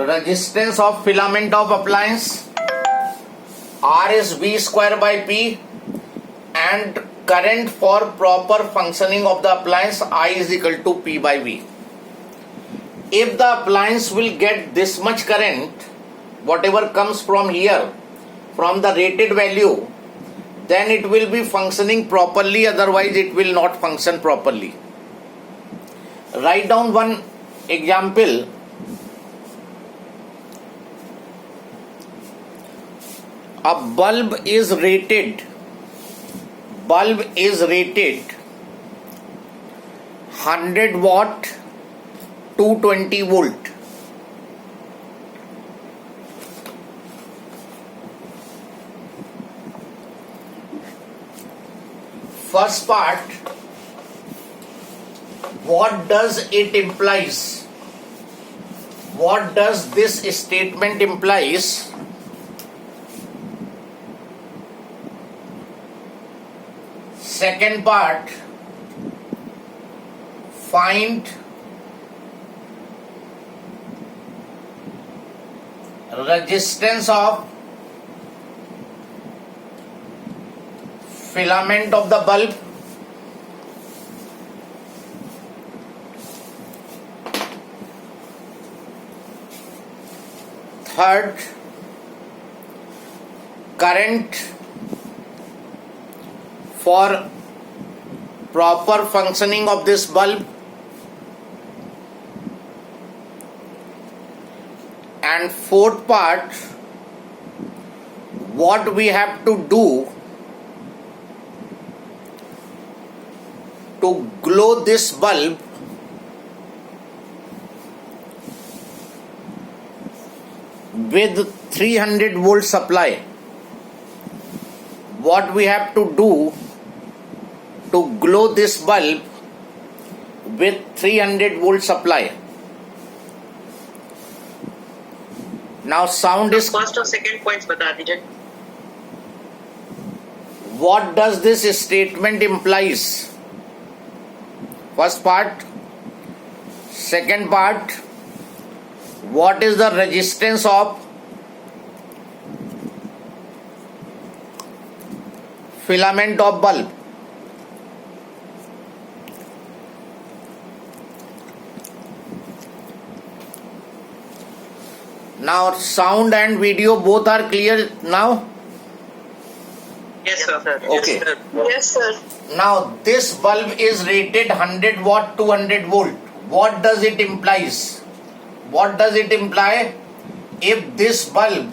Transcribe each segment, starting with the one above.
resistance of filament of appliance, R is V square by P, and current for proper functioning of the appliance, I is equal to P by V. If the appliance will get this much current, whatever comes from here, from the rated value, then it will be functioning properly, otherwise it will not function properly. Write down one example. A bulb is rated 100 watt 220 volt. First part, what does it implies? What does this statement implies? Second part, find resistance of filament of the bulb. Third, current for proper functioning of this bulb. And fourth part, what we have to do to glow this bulb with 300 volt supply. What we have to do to glow this bulb with 300 volt supply. Now sound is first और second points बता दीजिए. What does this statement implies? First part. Second part, what is the resistance of filament of bulb? Now sound and video both are clear now? Yes, sir. Okay. Yes, sir. Yes, sir. Now this bulb is rated 100 watt 200 volt. What does it implies? What does it imply? If this bulb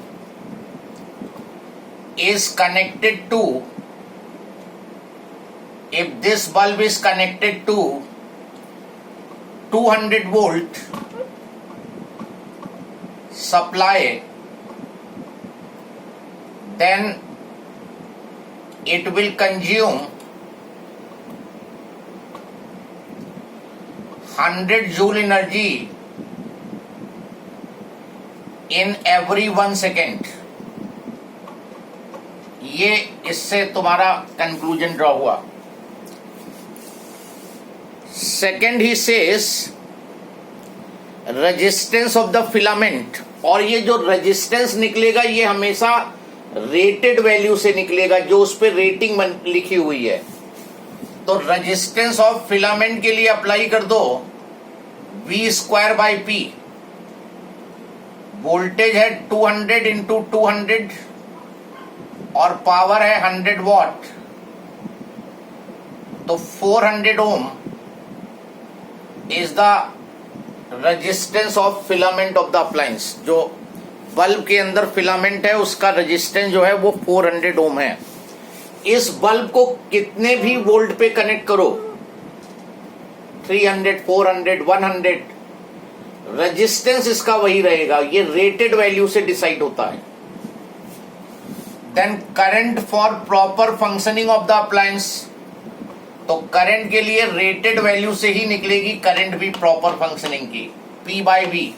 is connected to 200 volt supply, then it will consume 100 joule energy in every 1 second. ये इससे तुम्हारा conclusion draw हुआ. Second he says resistance of the filament, और ये जो resistance निकलेगा ये हमेशा रेटेड वैल्यू से निकलेगा, जो उस पर रेटिंग लिखी हुई है. तो रेजिस्टेंस ऑफ फिलामेंट के लिए अप्लाई कर दो V square by P. Voltage है 200 इंटू 200 और पावर है 100 वॉट, तो 400 ohm is the resistance of filament of the appliance. जो बल्ब के अंदर फिलामेंट है उसका रेजिस्टेंस जो है वो 400 ओम है. इस बल्ब को कितने भी वोल्ट पे कनेक्ट करो, 300 400 100, रेजिस्टेंस इसका वही रहेगा. ये रेटेड वैल्यू से डिसाइड होता है. Then current for proper functioning of the appliance, तो करंट के लिए रेटेड वैल्यू से ही निकलेगी करंट भी प्रॉपर फंक्शनिंग की, P by V.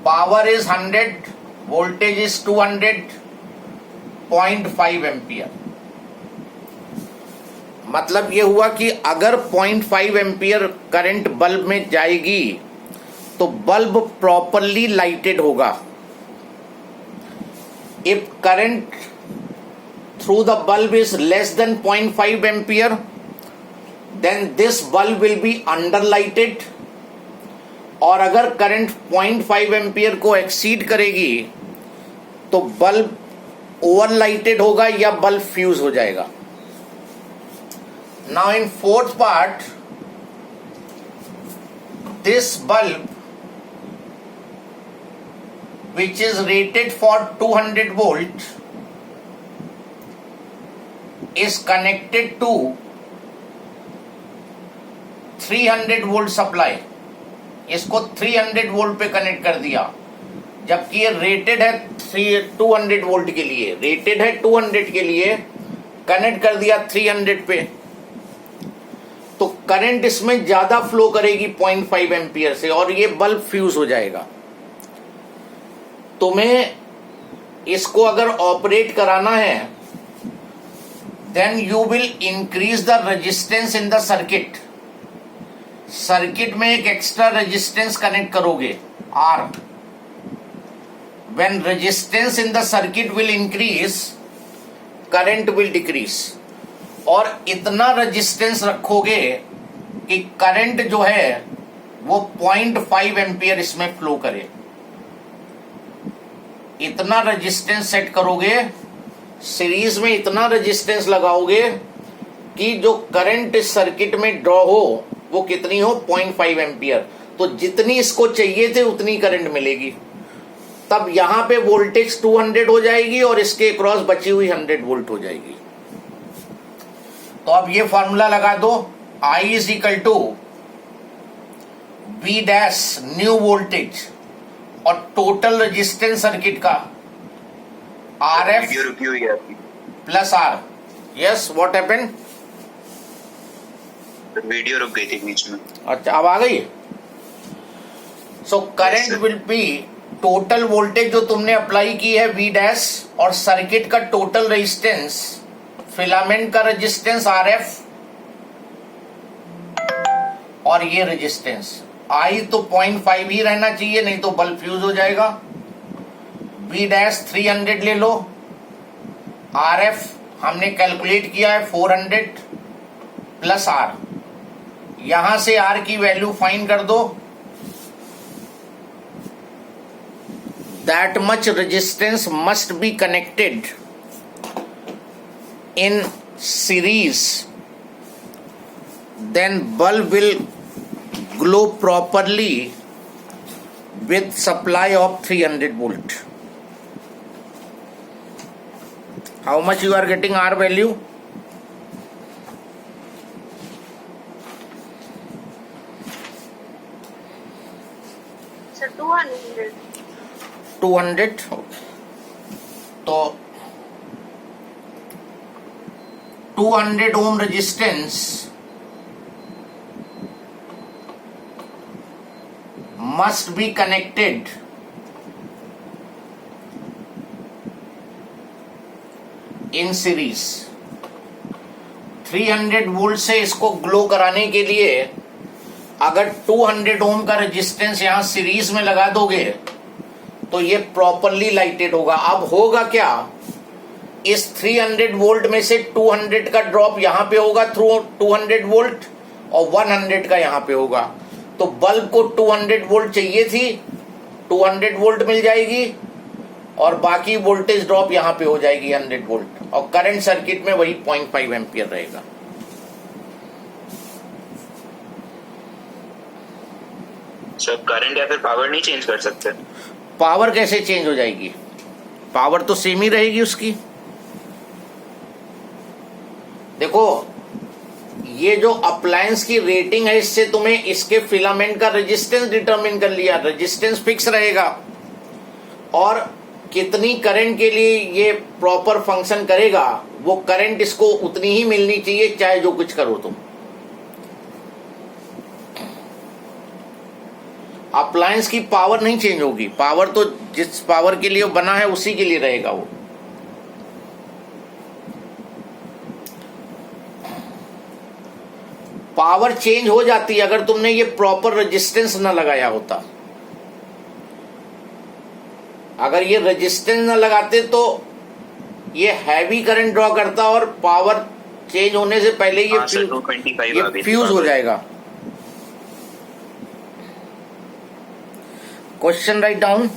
Power is 100, voltage is 200, 0.5 ampere. मतलब ये हुआ कि अगर 0.5 एम्पियर करंट बल्ब में जाएगी तो बल्ब प्रॉपरली लाइटेड होगा। If current through the bulb is less than 0.5 ampere, then this bulb will be under lighted. और अगर करंट 0.5 एम्पियर को एक्सीड करेगी तो बल्ब ओवर लाइटेड होगा या बल्ब फ्यूज हो जाएगा। Now in fourth part, this bulb which is rated for 200 volt is connected to 300 volt supply। इसको 300 वोल्ट पे कनेक्ट कर दिया, जबकि ये रेटेड है 200 वोल्ट के लिए, रेटेड है 200 के लिए, कनेक्ट कर दिया 300 पे, तो करंट इसमें ज्यादा फ्लो करेगी 0.5 एम्पियर से और ये बल्ब फ्यूज हो जाएगा। तुम्हें इसको अगर ऑपरेट कराना है, then you will increase the resistance in the circuit. Circuit में एक एक्स्ट्रा रेजिस्टेंस कनेक्ट करोगे R। When resistance in the circuit will increase, current will decrease. और इतना रेजिस्टेंस रखोगे कि करंट जो है वो 0.5 एम्पियर इसमें फ्लो करे। इतना रेजिस्टेंस सेट करोगे, सीरीज में इतना रेजिस्टेंस लगाओगे कि जो करंट इस सर्किट में ड्रॉ हो वो कितनी हो, 0.5 एम्पियर। तो जितनी इसको चाहिए थे उतनी करंट मिलेगी। तब यहां पे वोल्टेज 200 हो जाएगी और इसके क्रॉस बची हुई 100 वोल्ट हो जाएगी। तो अब ये फॉर्मूला लगा दो, I is equal to V dash new voltage और टोटल रेजिस्टेंस सर्किट का RF plus R। Yes, what happened? Video रुक गई थी बीच में। अच्छा, अब आ गई। So current will be total voltage जो तुमने अप्लाई की है V डैश और सर्किट का टोटल रेजिस्टेंस, फिलामेंट का रेजिस्टेंस RF और ये रेजिस्टेंस I तो 0.5 ही रहना चाहिए, नहीं तो बल्ब फ्यूज हो जाएगा। V डैश 300 ले लो, RF हमने कैलकुलेट किया है 400 प्लस R। यहां से R की वैल्यू फाइंड कर दो। That much resistance must be connected in series, then bulb will glow properly with supply of 300 volt. How much you are getting R value? Sir, 200. 200. तो 200 ohm resistance must be connected in series। 300 volt से इसको glow कराने के लिए अगर 200 ओम का resistance यहां series में लगा दोगे तो ये प्रॉपरली लाइटेड होगा। अब होगा क्या, इस 300 वोल्ट में से 200 का ड्रॉप यहां पे होगा थ्रू 200 वोल्ट और 100 का यहां पे होगा। तो बल्ब को 200 वोल्ट चाहिए थी, 200 वोल्ट मिल जाएगी और बाकी वोल्टेज ड्रॉप यहां पे हो जाएगी 100 वोल्ट और करंट सर्किट में वही 0.5 एम्पियर रहेगा। सर करंट या फिर पावर नहीं चेंज कर सकते? पावर कैसे चेंज हो जाएगी, पावर तो सेम ही रहेगी उसकी। देखो ये जो अप्लायंस की रेटिंग है इससे तुम्हें इसके फिलामेंट का रेजिस्टेंस डिटरमिन कर लिया, रेजिस्टेंस फिक्स रहेगा और कितनी करंट के लिए ये प्रॉपर फंक्शन करेगा वो करंट इसको उतनी ही मिलनी चाहिए चाहे जो कुछ करो तुम। अप्लायंस की पावर नहीं चेंज होगी, पावर तो जिस पावर के लिए बना है उसी के लिए रहेगा वो। पावर चेंज हो जाती है अगर तुमने ये प्रॉपर रेजिस्टेंस ना लगाया होता। अगर ये रेजिस्टेंस ना लगाते तो ये हैवी करंट ड्रॉ करता और पावर चेंज होने से पहले ये हाँ सर, 225 आ गई थी फ्यूज हो power। जाएगा। Question write down.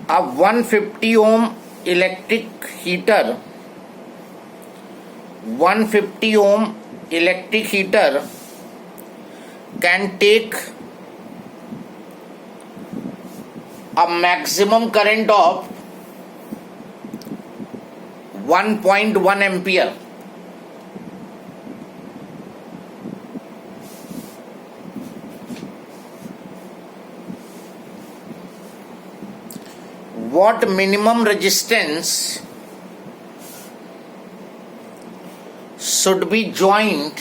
अब 150 ओम electric heater 150 ohm electric heater can take a maximum current of 1.1 ampere. What minimum resistance should be joined?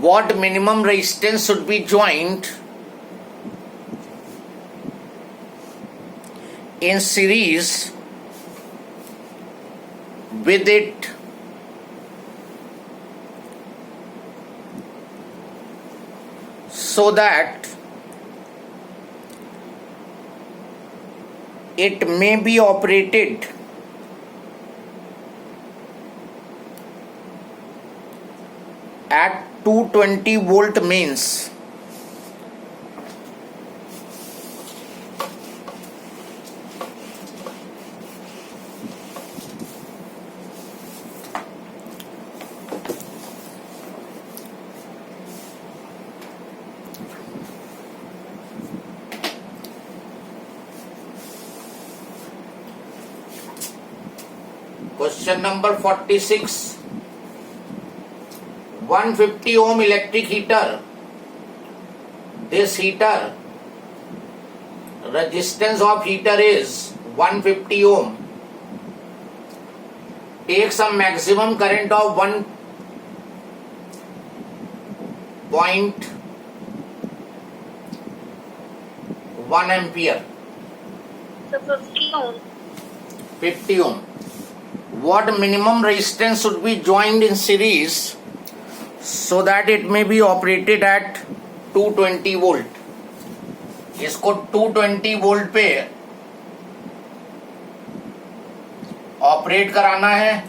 What minimum resistance should be joined in series with it so that it may be operated at 220 volt means question number 46. 150 ohm electric heater. This heater, resistance of heater is 150 ohm. Takes a maximum current of 1.1 ampere. So 50 ohm. 50 ohm. What minimum resistance should be joined in series so that it may be operated at 220 volt? इसको 220 volt पे operate कराना है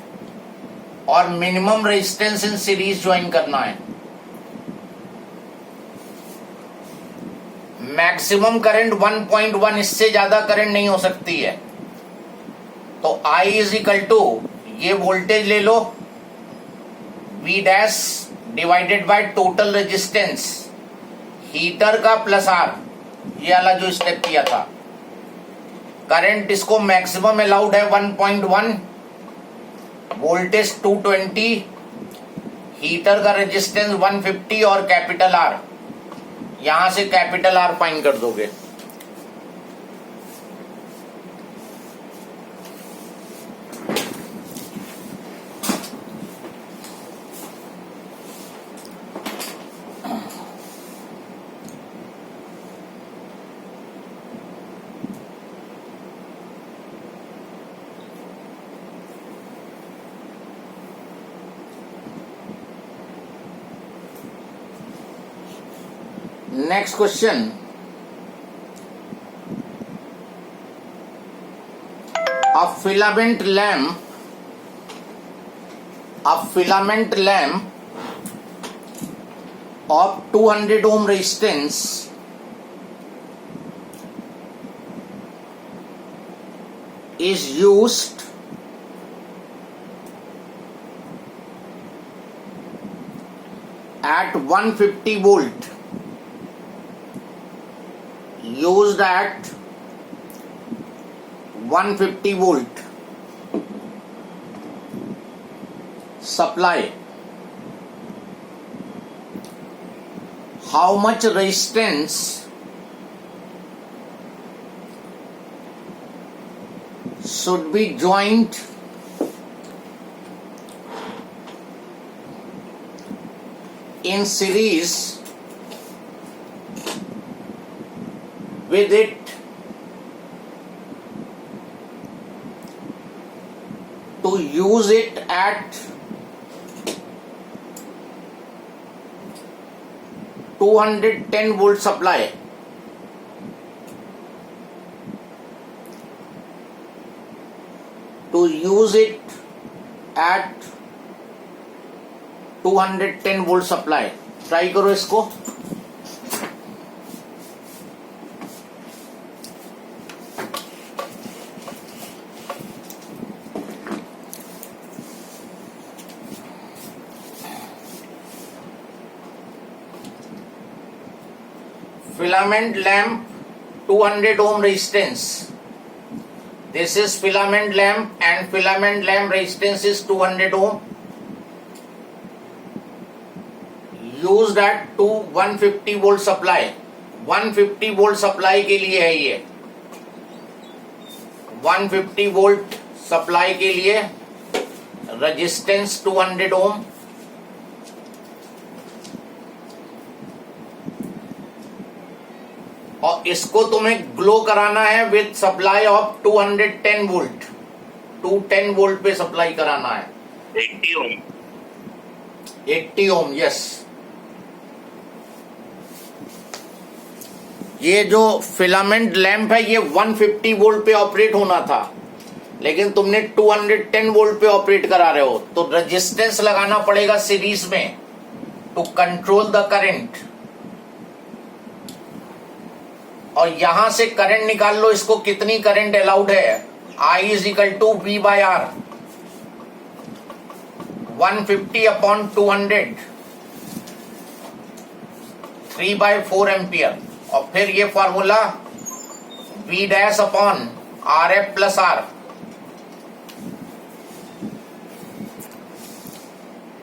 और minimum resistance in series join करना है। Maximum current 1.1, इससे ज्यादा current नहीं हो सकती है। तो I इज इक्वल टू ये वोल्टेज ले लो V dash divided by total resistance heater का प्लस R, ये वाला जो स्टेप किया था। करंट इसको मैक्सिमम अलाउड है 1.1, वोल्टेज 220, हीटर का रेजिस्टेंस 150 और कैपिटल R, यहां से कैपिटल R फाइंड कर दोगे। Next question. A filament lamp of 200 ohm resistance is used at 150 volt. Used at 150 volt supply. How much resistance should be joined in series with it to use it at 210 volt supply to use it at 210 volt supply. Try करो इसको. Filament lamp 200 ohm resistance. This is filament lamp and filament lamp resistance is 200 ohm. Used at to 150 volt supply. 150 volt supply के लिए है ये. 150 volt supply के लिए resistance 200 ohm. और इसको तुम्हें ग्लो कराना है with supply of 210 volt. 210 volt पे सप्लाई कराना है. 80 ओम. 80 ओम. यस. ये जो फिलामेंट लैंप है ये 150 वोल्ट पे ऑपरेट होना था, लेकिन तुमने 210 वोल्ट पे ऑपरेट करा रहे हो, तो रेजिस्टेंस लगाना पड़ेगा सीरीज में टू कंट्रोल द करंट. और यहां से करंट निकाल लो. इसको कितनी करंट अलाउड है? I is equal to V by R. 150 upon 200 3/4 ampere. और फिर ये formula V dash upon RF plus R.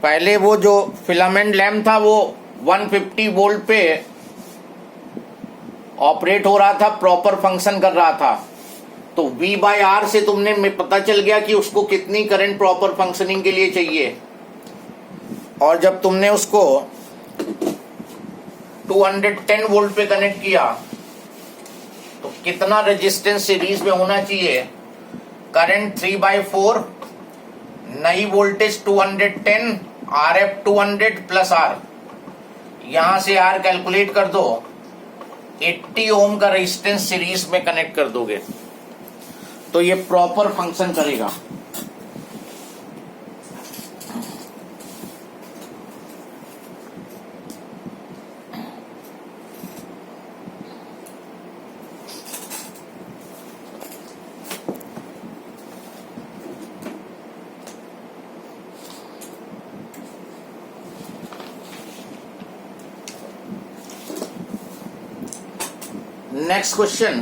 पहले वो जो फिलामेंट लैम्प था वो 150 वोल्ट पे ऑपरेट हो रहा था, प्रॉपर फंक्शन कर रहा था. तो V बाय R से तुमने में पता चल गया कि उसको कितनी करंट प्रॉपर फंक्शनिंग के लिए चाहिए. और जब तुमने उसको 210 वोल्ट पे कनेक्ट किया तो कितना रेजिस्टेंस सीरीज में होना चाहिए? करंट 3/4, नई वोल्टेज 210, RF 200 प्लस R. यहां से R कैलकुलेट कर दो. 80 ओम का रेजिस्टेंस सीरीज में कनेक्ट कर दोगे तो ये प्रॉपर फंक्शन करेगा. Next question.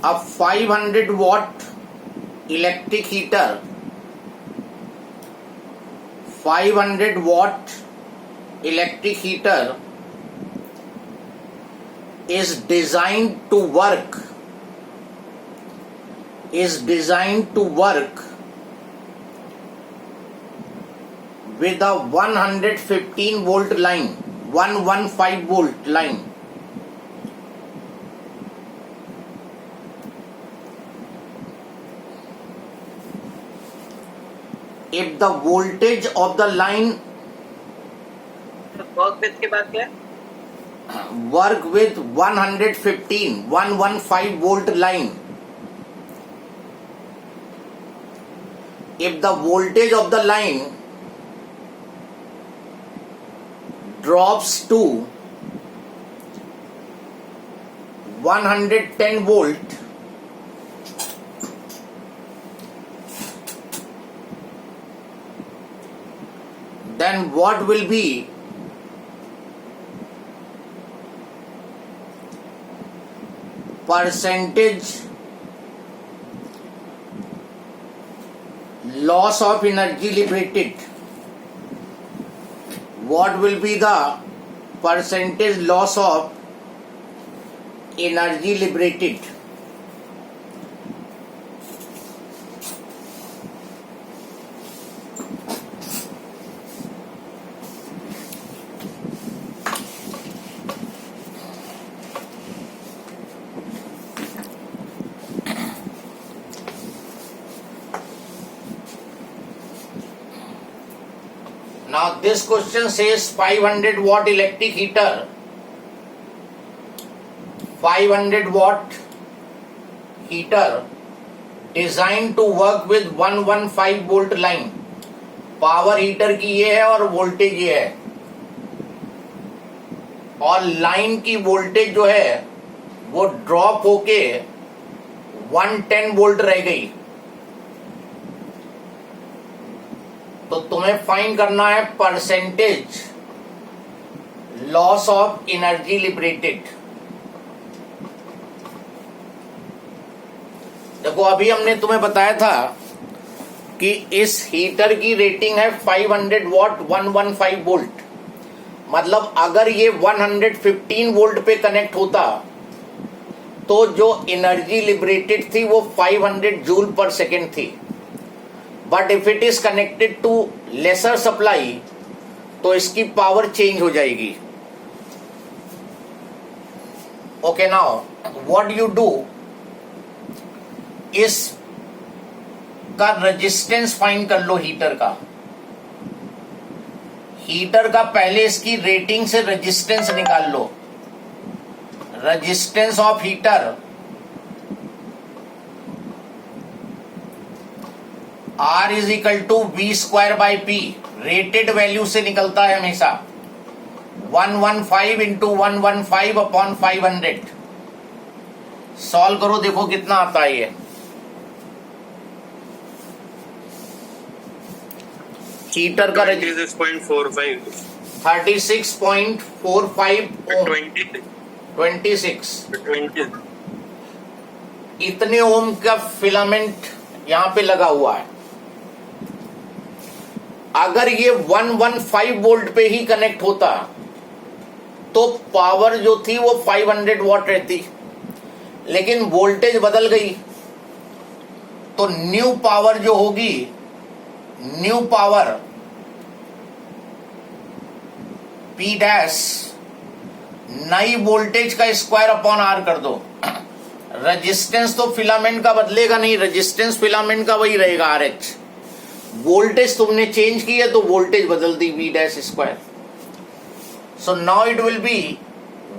A 500 watt electric heater, 500 watt electric heater is designed to work with a 115 volt line, 115 volt line. If the voltage of the line work with के बाद क्या है? work with 115 volt line, if the voltage of the line drops to 110 volt, then what will be percentage loss of energy liberated? What will be the percentage loss of energy liberated? Now this question says 500 watt electric heater, 500 watt heater designed to work with 115 volt line. Power heater की ये है और voltage ये है, और line की voltage जो है वो ड्रॉप होके 110 वोल्ट रह गई. तो तुम्हें फाइंड करना है percentage loss of energy liberated. देखो अभी हमने तुम्हें बताया था कि इस हीटर की रेटिंग है 500 वॉट 115 वोल्ट. मतलब अगर ये 115 वोल्ट पे कनेक्ट होता तो जो एनर्जी लिबरेटेड थी वो 500 जूल पर सेकेंड थी. But if it is connected to lesser supply तो इसकी पावर चेंज हो जाएगी. Okay, now what you do, इस का रेजिस्टेंस फाइंड कर लो हीटर का. हीटर का पहले इसकी रेटिंग से रेजिस्टेंस निकाल लो. Resistance of heater R is equal to V square by P. Rated value से निकलता है हमेशा. 115 इंटू 115 अपॉन 500. सॉल्व करो, देखो कितना आता है ये. हीटर का 36.45 36.45 26 20 इतने ओम का फिलामेंट यहां पे लगा हुआ है. अगर ये 115 वोल्ट पे ही कनेक्ट होता तो पावर जो थी वो 500 वॉट रहती, लेकिन वोल्टेज बदल गई तो न्यू पावर जो होगी, न्यू पावर P डैश नई वोल्टेज का स्क्वायर अपॉन आर कर दो. रेजिस्टेंस तो फिलामेंट का बदलेगा नहीं, रेजिस्टेंस फिलामेंट का वही रहेगा RH. वोल्टेज तुमने चेंज की है तो वोल्टेज बदल दी V dash square. So now it will be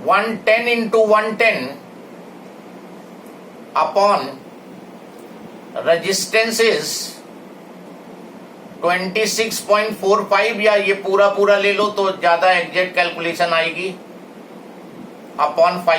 110 into 110 upon resistance is 26.45, या ये पूरा ले लो तो ज्यादा एग्जैक्ट कैलकुलेशन आएगी, अपॉन 500.